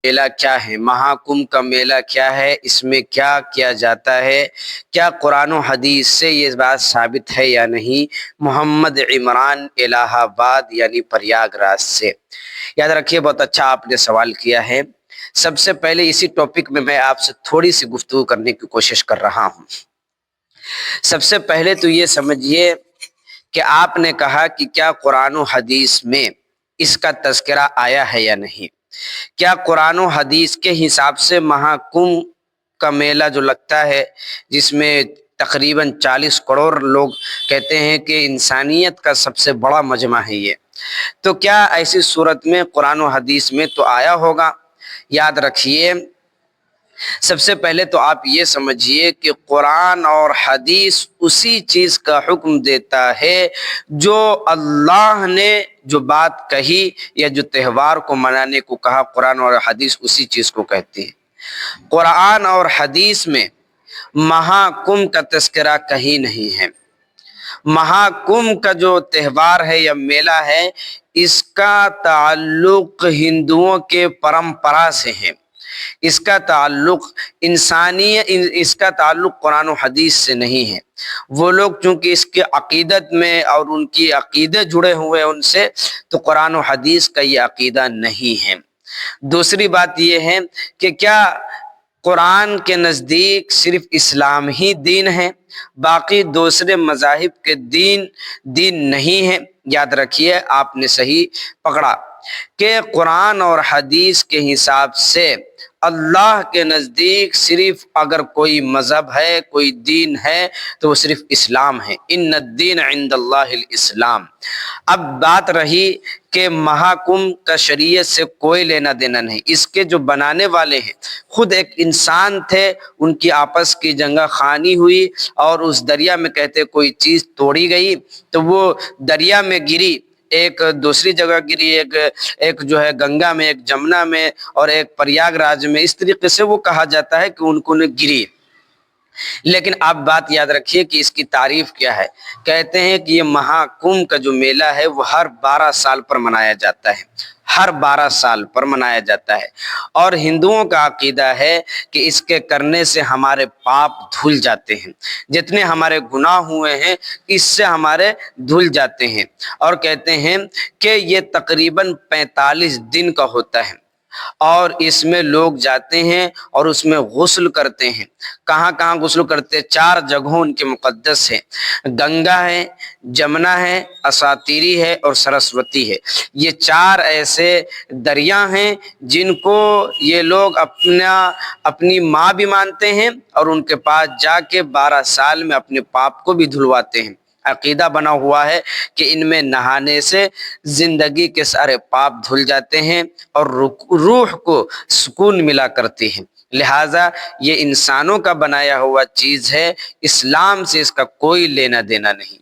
میلہ کیا ہے، مہاکمبھ کا میلہ کیا ہے، اس میں کیا کیا جاتا ہے، کیا قرآن و حدیث سے یہ بات ثابت ہے یا نہیں؟ محمد عمران الہ آباد یعنی پریاگ راج سے۔ یاد رکھیے، بہت اچھا آپ نے سوال کیا ہے۔ سب سے پہلے اسی ٹاپک میں آپ سے تھوڑی سی گفتگو کرنے کی کوشش کر رہا ہوں۔ سب سے پہلے تو یہ سمجھیے کہ آپ نے کہا کہ کیا قرآن و حدیث میں اس کا تذکرہ آیا ہے یا نہیں؟ کیا قرآن و حدیث کے حساب سے مہاکمبھ کا میلہ جو لگتا ہے، جس میں تقریباً 40 کروڑ لوگ کہتے ہیں کہ انسانیت کا سب سے بڑا مجمع ہے یہ، تو کیا ایسی صورت میں قرآن و حدیث میں تو آیا ہوگا؟ یاد رکھیے، سب سے پہلے تو آپ یہ سمجھیے کہ قرآن اور حدیث اسی چیز کا حکم دیتا ہے جو اللہ نے جو بات کہی یا جو تہوار کو منانے کو کہا، قرآن اور حدیث اسی چیز کو کہتی ہے۔ قرآن اور حدیث میں مہاکمبھ کا تذکرہ کہیں نہیں ہے۔ مہاکمبھ کا جو تہوار ہے یا میلہ ہے، اس کا تعلق ہندوؤں کے پرمپرا سے ہے، اس کا تعلق اس کا تعلق قرآن و حدیث سے نہیں ہے۔ وہ لوگ چونکہ اس کے عقیدت میں اور ان کی عقیدے جڑے ہوئے ان سے، تو قرآن و حدیث کا یہ عقیدہ نہیں ہے۔ دوسری بات یہ ہے کہ کیا قرآن کے نزدیک صرف اسلام ہی دین ہے، باقی دوسرے مذاہب کے دین نہیں ہے؟ یاد رکھیے، آپ نے صحیح پکڑا کہ قرآن اور حدیث کے حساب سے اللہ کے نزدیک صرف اگر کوئی مذہب ہے، کوئی دین ہے، تو وہ صرف اسلام ہے۔ ان الدین عند اللہ الاسلام۔ اب بات رہی کہ مہاکمبھ کا شریعت سے کوئی لینا دینا نہیں، اس کے جو بنانے والے ہیں خود ایک انسان تھے، ان کی آپس کی جنگا خانی ہوئی اور اس دریا میں کہتے کوئی چیز توڑی گئی تو وہ دریا میں گری، ایک دوسری جگہ گری، ایک جو ہے گنگا میں، ایک جمنا میں اور ایک پریاگ راج میں، اس طریقے سے وہ کہا جاتا ہے کہ ان کو گری۔ لیکن آپ بات یاد رکھیے کہ اس کی تعریف کیا ہے۔ کہتے ہیں کہ یہ مہاکمبھ کا جو میلہ ہے وہ ہر 12 سال پر منایا جاتا ہے، ہر 12 سال پر منایا جاتا ہے، اور ہندوؤں کا عقیدہ ہے کہ اس کے کرنے سے ہمارے پاپ دھل جاتے ہیں، جتنے ہمارے گناہ ہوئے ہیں اس سے ہمارے دھل جاتے ہیں، اور کہتے ہیں کہ یہ تقریباً 45 دن کا ہوتا ہے، اور اس میں لوگ جاتے ہیں اور اس میں غسل کرتے ہیں۔ کہاں کہاں غسل کرتے ہیں؟ 4 جگہوں ان کے مقدس ہیں، گنگا ہے، جمنا ہے، اساتیری ہے اور سرسوتی ہے۔ یہ 4 ایسے دریا ہیں جن کو یہ لوگ اپنی ماں بھی مانتے ہیں، اور ان کے پاس جا کے 12 سال میں اپنے پاپ کو بھی دھلواتے ہیں۔ عقیدہ بنا ہوا ہے کہ ان میں نہانے سے زندگی کے سارے پاپ دھل جاتے ہیں اور روح کو سکون ملا کرتی ہیں۔ لہٰذا یہ انسانوں کا بنایا ہوا چیز ہے، اسلام سے اس کا کوئی لینا دینا نہیں۔